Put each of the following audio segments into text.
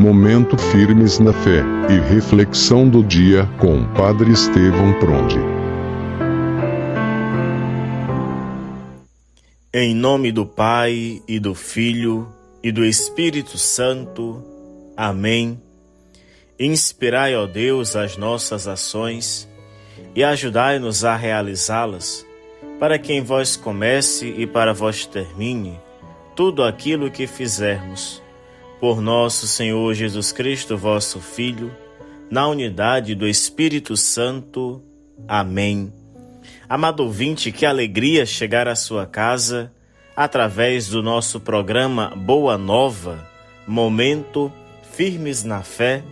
Momento Firmes na Fé e Reflexão do Dia com Padre Estevão Pronde. Em nome do Pai, e do Filho, e do Espírito Santo. Amém. Inspirai, ó Deus, as nossas ações e ajudai-nos a realizá-las, para que em vós comece e para vós termine tudo aquilo que fizermos. Por nosso Senhor Jesus Cristo, vosso Filho, na unidade do Espírito Santo. Amém. Amado ouvinte, que alegria chegar à sua casa através do nosso programa Boa Nova, Momento Firmes na Fé,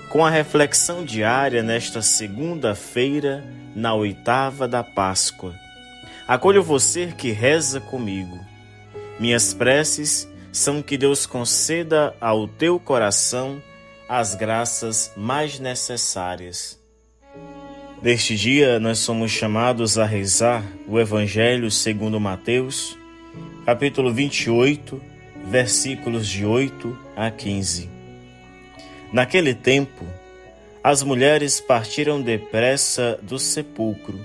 com a reflexão diária nesta segunda-feira, na 8ª da Páscoa. Acolho você que reza comigo. Minhas preces são que Deus conceda ao teu coração as graças mais necessárias. Neste dia, nós somos chamados a rezar o Evangelho segundo Mateus, capítulo 28, versículos de 8 a 15. Naquele tempo, as mulheres partiram depressa do sepulcro.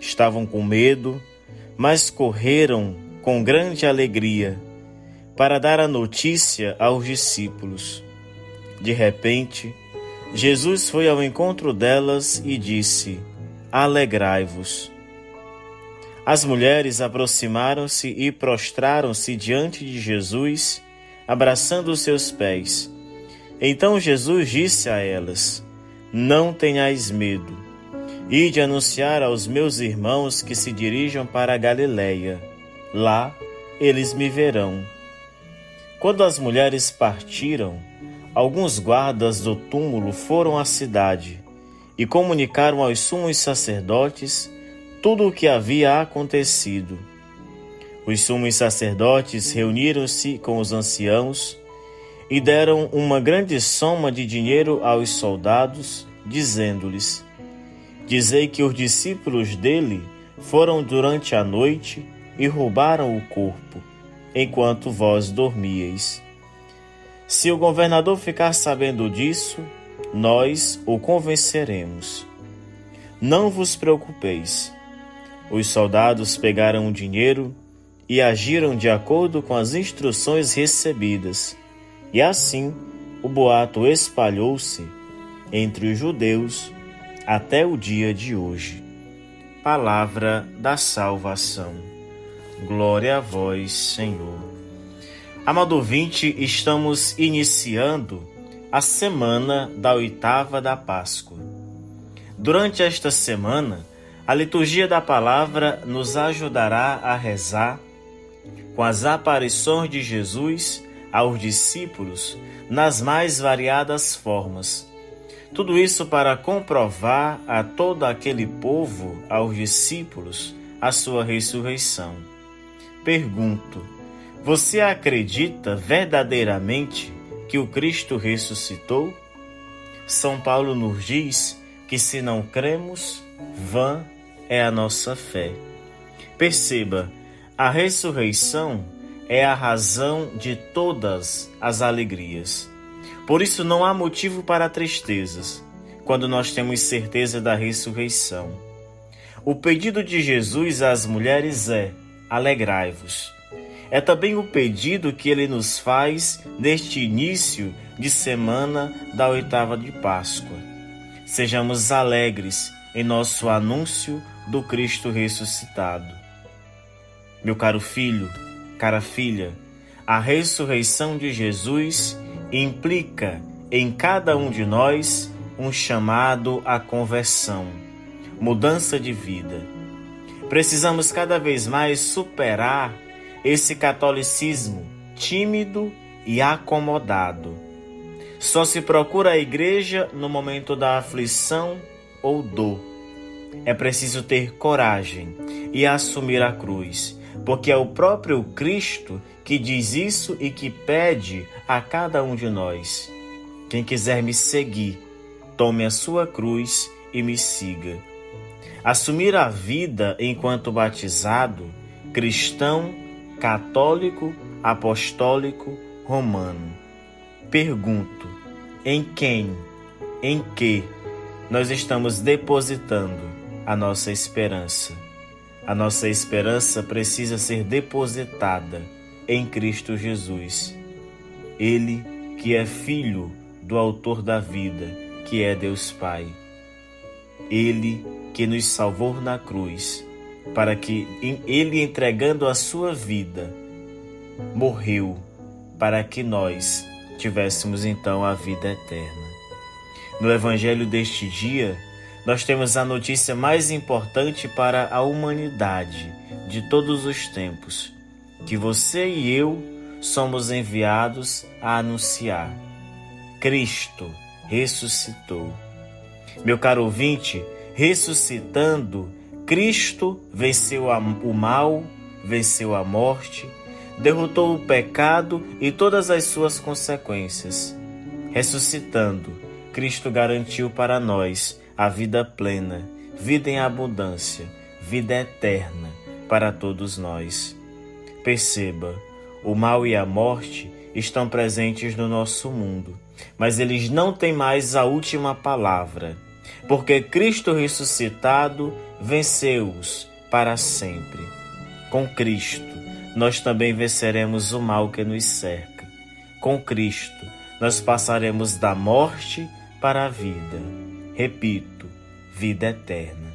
Estavam com medo, mas correram com grande alegria para dar a notícia aos discípulos. De repente, Jesus foi ao encontro delas e disse: Alegrai-vos. As mulheres aproximaram-se e prostraram-se diante de Jesus, abraçando os seus pés. Então Jesus disse a elas: Não tenhais medo. Ide anunciar aos meus irmãos que se dirijam para a Galileia. Lá eles me verão. Quando as mulheres partiram, alguns guardas do túmulo foram à cidade e comunicaram aos sumos sacerdotes tudo o que havia acontecido. Os sumos sacerdotes reuniram-se com os anciãos e deram uma grande soma de dinheiro aos soldados, dizendo-lhes: Dizei que os discípulos dele foram durante a noite e roubaram o corpo, enquanto vós dormíeis. Se o governador ficar sabendo disso, nós o convenceremos. Não vos preocupeis. Os soldados pegaram o dinheiro e agiram de acordo com as instruções recebidas, e assim o boato espalhou-se entre os judeus até o dia de hoje. Palavra da salvação. Glória a vós, Senhor. Amado ouvinte, estamos iniciando a semana da 8ª da Páscoa. Durante esta semana, a liturgia da palavra nos ajudará a rezar com as aparições de Jesus aos discípulos nas mais variadas formas. Tudo isso para comprovar a todo aquele povo, aos discípulos, a sua ressurreição. Pergunto: você acredita verdadeiramente que o Cristo ressuscitou? São Paulo nos diz que se não cremos, vã é a nossa fé. Perceba, a ressurreição é a razão de todas as alegrias. Por isso não há motivo para tristezas, quando nós temos certeza da ressurreição. O pedido de Jesus às mulheres é: alegrai-vos. É também o pedido que ele nos faz neste início de semana da 8ª de Páscoa. Sejamos alegres em nosso anúncio do Cristo ressuscitado. Meu caro filho, cara filha, a ressurreição de Jesus implica em cada um de nós um chamado à conversão, mudança de vida. Precisamos cada vez mais superar esse catolicismo tímido e acomodado. Só se procura a igreja no momento da aflição ou dor. É preciso ter coragem e assumir a cruz, porque é o próprio Cristo que diz isso e que pede a cada um de nós: quem quiser me seguir, tome a sua cruz e me siga. Assumir a vida enquanto batizado, cristão, católico, apostólico, romano. Pergunto: em quem, em que nós estamos depositando a nossa esperança? A nossa esperança precisa ser depositada em Cristo Jesus. Ele que é Filho do Autor da vida, que é Deus Pai. Ele que nos salvou na cruz, para que Ele, entregando a sua vida, morreu para que nós tivéssemos então a vida eterna. No Evangelho deste dia, nós temos a notícia mais importante para a humanidade de todos os tempos, que você e eu somos enviados a anunciar. Cristo ressuscitou. Meu caro ouvinte, ressuscitando, Cristo venceu o mal, venceu a morte, derrotou o pecado e todas as suas consequências. Ressuscitando, Cristo garantiu para nós a vida plena, vida em abundância, vida eterna para todos nós. Perceba, o mal e a morte estão presentes no nosso mundo, mas eles não têm mais a última palavra, porque Cristo ressuscitado venceu-os para sempre. Com Cristo, nós também venceremos o mal que nos cerca. Com Cristo, nós passaremos da morte para a vida. Repito, vida eterna.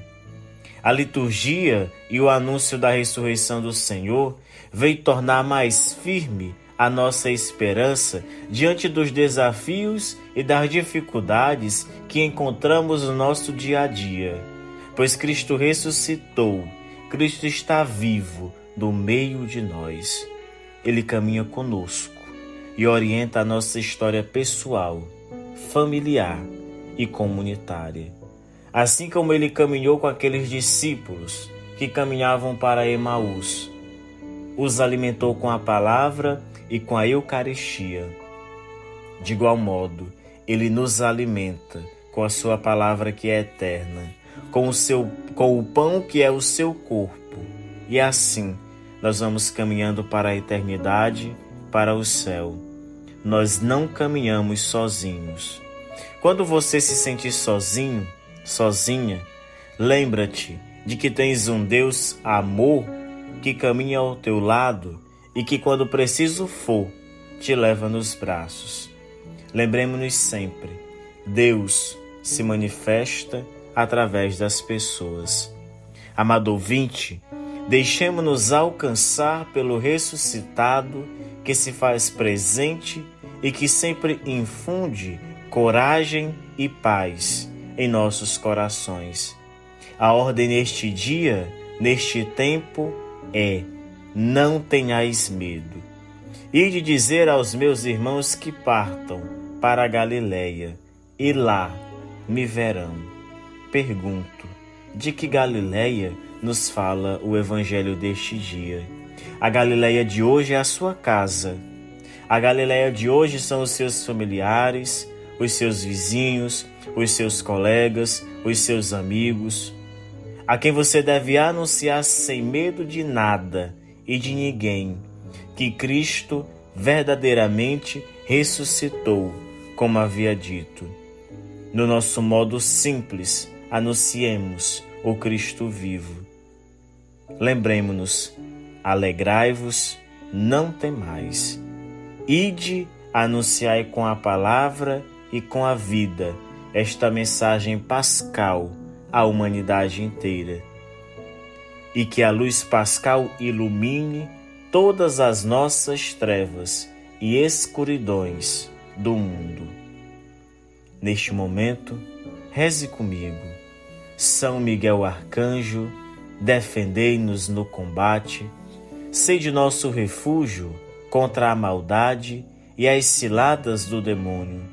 A liturgia e o anúncio da ressurreição do Senhor veio tornar mais firme a nossa esperança diante dos desafios e das dificuldades que encontramos no nosso dia a dia. Pois Cristo ressuscitou, Cristo está vivo no meio de nós. Ele caminha conosco e orienta a nossa história pessoal, familiar e comunitária. Assim como ele caminhou com aqueles discípulos que caminhavam para Emaús, os alimentou com a palavra e com a Eucaristia. De igual modo, ele nos alimenta com a sua palavra que é eterna, com o pão que é o seu corpo. E assim, nós vamos caminhando para a eternidade, para o céu. Nós não caminhamos sozinhos. Quando você se sentir sozinho, sozinha, lembra-te de que tens um Deus amor que caminha ao teu lado e que, quando preciso for, te leva nos braços. Lembremos-nos sempre, Deus se manifesta através das pessoas. Amado ouvinte, deixemo-nos alcançar pelo ressuscitado que se faz presente e que sempre infunde coragem e paz em nossos corações. A ordem neste dia, neste tempo, é: não tenhais medo. Ide dizer aos meus irmãos que partam para a Galileia, e lá me verão. Pergunto: de que Galileia nos fala o Evangelho deste dia? A Galileia de hoje é a sua casa. A Galileia de hoje são os seus familiares, os seus vizinhos, os seus colegas, os seus amigos, a quem você deve anunciar sem medo de nada e de ninguém, que Cristo verdadeiramente ressuscitou, como havia dito. No nosso modo simples, anunciemos o Cristo vivo. Lembremo-nos: alegrai-vos, não temais. Ide, anunciai com a palavra e com a vida esta mensagem pascal à humanidade inteira. E que a luz pascal ilumine todas as nossas trevas e escuridões do mundo. Neste momento, reze comigo. São Miguel Arcanjo, defendei-nos no combate, sede nosso refúgio contra a maldade e as ciladas do demônio.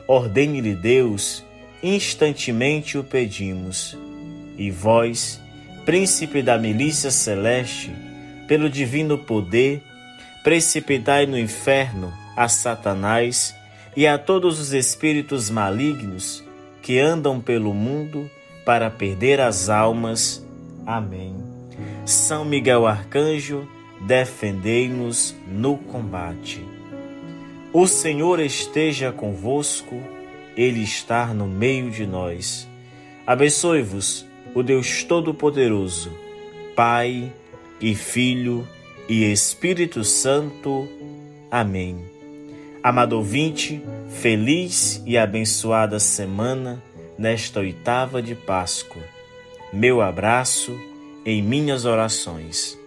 Ordene-lhe Deus, instantemente o pedimos. E vós, príncipe da milícia celeste, pelo divino poder, precipitai no inferno a Satanás e a todos os espíritos malignos que andam pelo mundo para perder as almas. Amém. São Miguel Arcanjo, defendei-nos no combate. O Senhor esteja convosco, Ele está no meio de nós. Abençoe-vos o Deus Todo-Poderoso, Pai e Filho e Espírito Santo. Amém. Amado ouvinte, feliz e abençoada semana nesta oitava de Páscoa. Meu abraço em minhas orações.